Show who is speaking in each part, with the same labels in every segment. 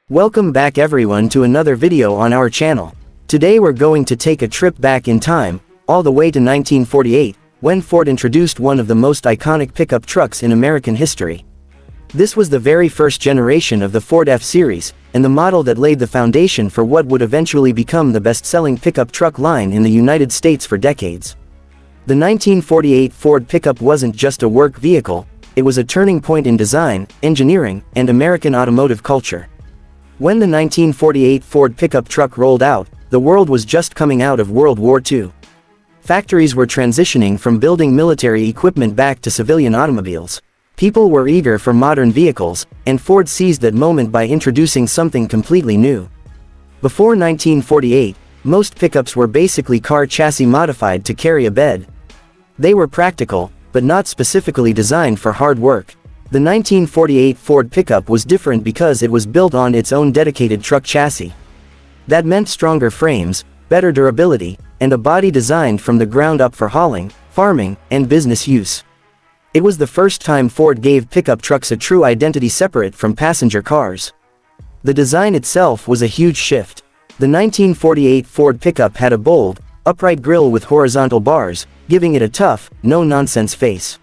Speaker 1: Welcome back everyone to another video on our channel. Today we're going to take a trip back in time, all the way to 1948, when Ford introduced one of the most iconic pickup trucks in American history. This was the very first generation of the Ford F-Series, and the model that laid the foundation for what would eventually become the best-selling pickup truck line in the United States for decades. The 1948 Ford pickup wasn't just a work vehicle, it was a turning point in design, engineering, and American automotive culture. When the 1948 Ford pickup truck rolled out, the world was just coming out of World War II. Factories were transitioning from building military equipment back to civilian automobiles. People were eager for modern vehicles, and Ford seized that moment by introducing something completely new. Before 1948, most pickups were basically car chassis modified to carry a bed. They were practical, but not specifically designed for hard work. The 1948 Ford pickup was different because it was built on its own dedicated truck chassis. That meant stronger frames, better durability, and a body designed from the ground up for hauling, farming, and business use. It was the first time Ford gave pickup trucks a true identity separate from passenger cars. The design itself was a huge shift. The 1948 Ford pickup had a bold, upright grille with horizontal bars, giving it a tough, no-nonsense face.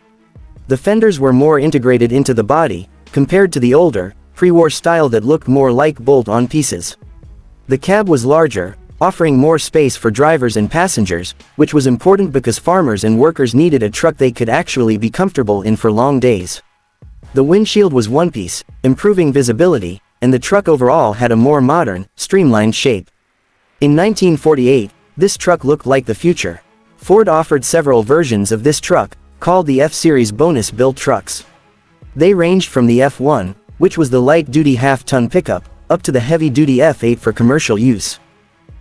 Speaker 1: The fenders were more integrated into the body, compared to the older, pre-war style that looked more like bolt-on pieces. The cab was larger, offering more space for drivers and passengers, which was important because farmers and workers needed a truck they could actually be comfortable in for long days. The windshield was one-piece, improving visibility, and the truck overall had a more modern, streamlined shape. In 1948, this truck looked like the future. Ford offered several versions of this truck, called the F-Series bonus-built trucks. They ranged from the F1, which was the light-duty half-ton pickup, up to the heavy-duty F8 for commercial use.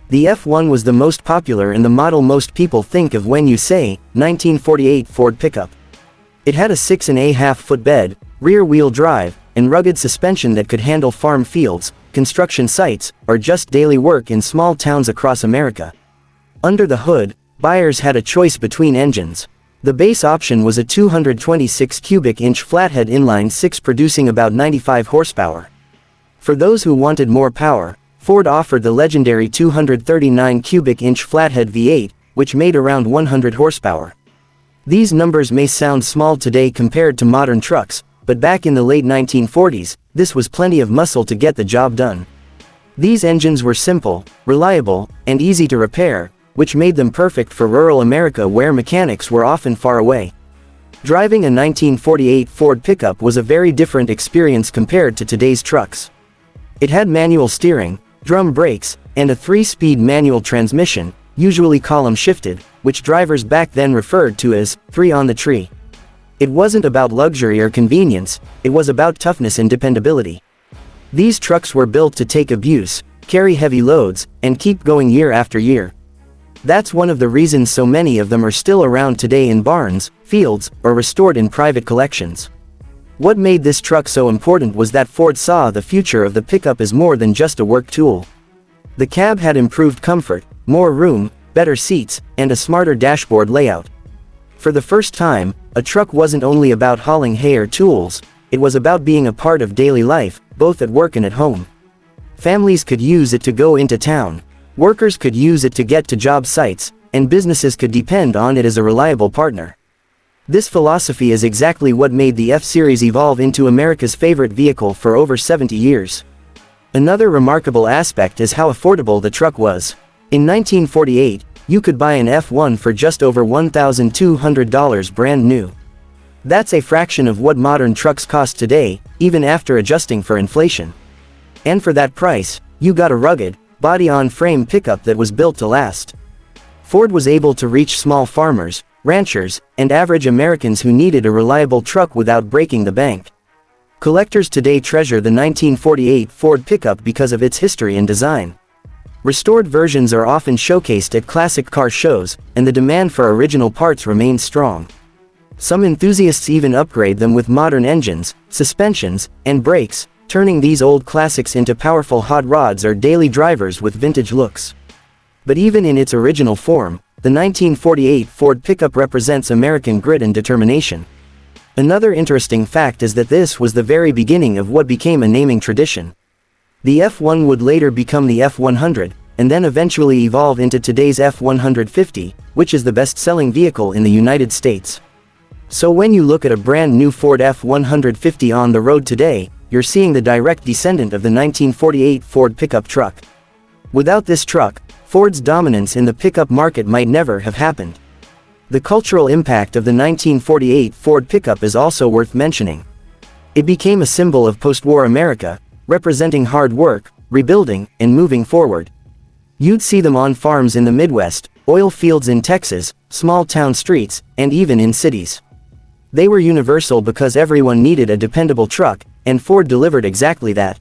Speaker 1: The F1 was the most popular and the model most people think of when you say, 1948 Ford pickup. It had a 6.5-foot bed, rear-wheel drive, and rugged suspension that could handle farm fields, construction sites, or just daily work in small towns across America. Under the hood, buyers had a choice between engines. The base option was a 226 cubic inch flathead inline-six producing about 95 horsepower. For those who wanted more power, Ford offered the legendary 239 cubic inch flathead V8, which made around 100 horsepower. These numbers may sound small today compared to modern trucks, but back in the late 1940s, this was plenty of muscle to get the job done. These engines were simple, reliable, and easy to repair, which made them perfect for rural America where mechanics were often far away. Driving a 1948 Ford pickup was a very different experience compared to today's trucks. It had manual steering, drum brakes, and a 3-speed manual transmission, usually column-shifted, which drivers back then referred to as 3 on the tree. It wasn't about luxury or convenience, it was about toughness and dependability. These trucks were built to take abuse, carry heavy loads, and keep going year after year. That's one of the reasons so many of them are still around today in barns, fields, or restored in private collections. What made this truck so important was that Ford saw the future of the pickup as more than just a work tool. The cab had improved comfort, more room, better seats, and a smarter dashboard layout. For the first time, a truck wasn't only about hauling hay or tools, it was about being a part of daily life, both at work and at home. Families could use it to go into town. Workers could use it to get to job sites, and businesses could depend on it as a reliable partner. This philosophy is exactly what made the F-Series evolve into America's favorite vehicle for over 70 years. Another remarkable aspect is how affordable the truck was. In 1948, you could buy an F1 for just over $1,200 brand new. That's a fraction of what modern trucks cost today, even after adjusting for inflation. And for that price, you got a rugged, body-on-frame pickup that was built to last. Ford was able to reach small farmers, ranchers, and average Americans who needed a reliable truck without breaking the bank. Collectors today treasure the 1948 Ford pickup because of its history and design. Restored versions are often showcased at classic car shows, and the demand for original parts remains strong. Some enthusiasts even upgrade them with modern engines, suspensions, and brakes, turning these old classics into powerful hot rods or daily drivers with vintage looks. But even in its original form, the 1948 Ford pickup represents American grit and determination. Another interesting fact is that this was the very beginning of what became a naming tradition. The F1 would later become the F100, and then eventually evolve into today's F150, which is the best-selling vehicle in the United States. So when you look at a brand new Ford F150 on the road today, you're seeing the direct descendant of the 1948 Ford pickup truck. Without this truck, Ford's dominance in the pickup market might never have happened. The cultural impact of the 1948 Ford pickup is also worth mentioning. It became a symbol of post-war America, representing hard work, rebuilding, and moving forward. You'd see them on farms in the Midwest, oil fields in Texas, small town streets, and even in cities. They were universal because everyone needed a dependable truck, and Ford delivered exactly that.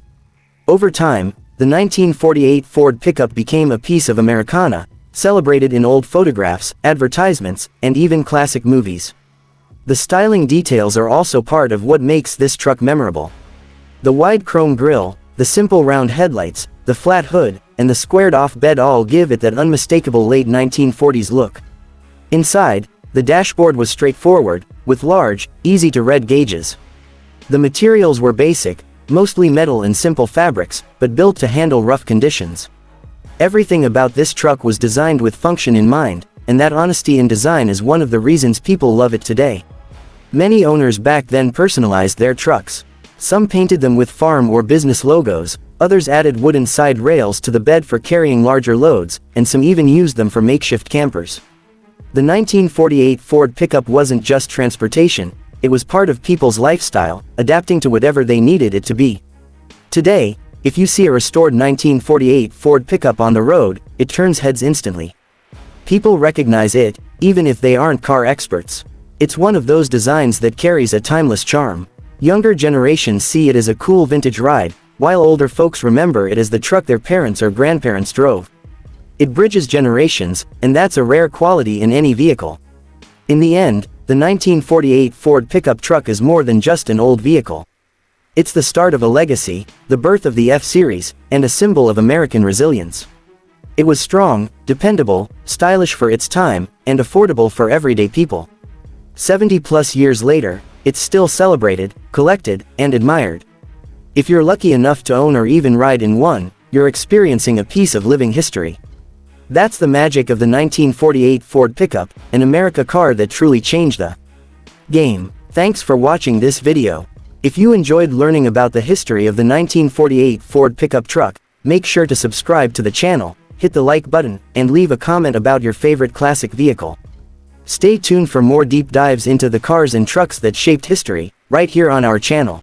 Speaker 1: Over time, the 1948 Ford pickup became a piece of Americana, celebrated in old photographs, advertisements, and even classic movies. The styling details are also part of what makes this truck memorable. The wide chrome grille, the simple round headlights, the flat hood, and the squared-off bed all give it that unmistakable late 1940s look. Inside, the dashboard was straightforward, with large, easy-to-read gauges. The materials were basic, mostly metal and simple fabrics, but built to handle rough conditions. Everything about this truck was designed with function in mind, and that honesty in design is one of the reasons people love it today. Many owners back then personalized their trucks. Some painted them with farm or business logos, others added wooden side rails to the bed for carrying larger loads, and some even used them for makeshift campers. The 1948 Ford pickup wasn't just transportation, it was part of people's lifestyle, adapting to whatever they needed it to be. Today, if you see a restored 1948 Ford pickup on the road, it turns heads instantly. People recognize it, even if they aren't car experts. It's one of those designs that carries a timeless charm. Younger generations see it as a cool vintage ride, while older folks remember it as the truck their parents or grandparents drove. It bridges generations, and that's a rare quality in any vehicle. In the end, the 1948 Ford pickup truck is more than just an old vehicle. It's the start of a legacy, the birth of the F-Series, and a symbol of American resilience. It was strong, dependable, stylish for its time, and affordable for everyday people. 70+ years later, it's still celebrated, collected, and admired. If you're lucky enough to own or even ride in one, you're experiencing a piece of living history. That's the magic of the 1948 Ford pickup, an America car that truly changed the game. Thanks for watching this video. If you enjoyed learning about the history of the 1948 Ford pickup truck, make sure to subscribe to the channel, hit the like button, and leave a comment about your favorite classic vehicle. Stay tuned for more deep dives into the cars and trucks that shaped history, right here on our channel.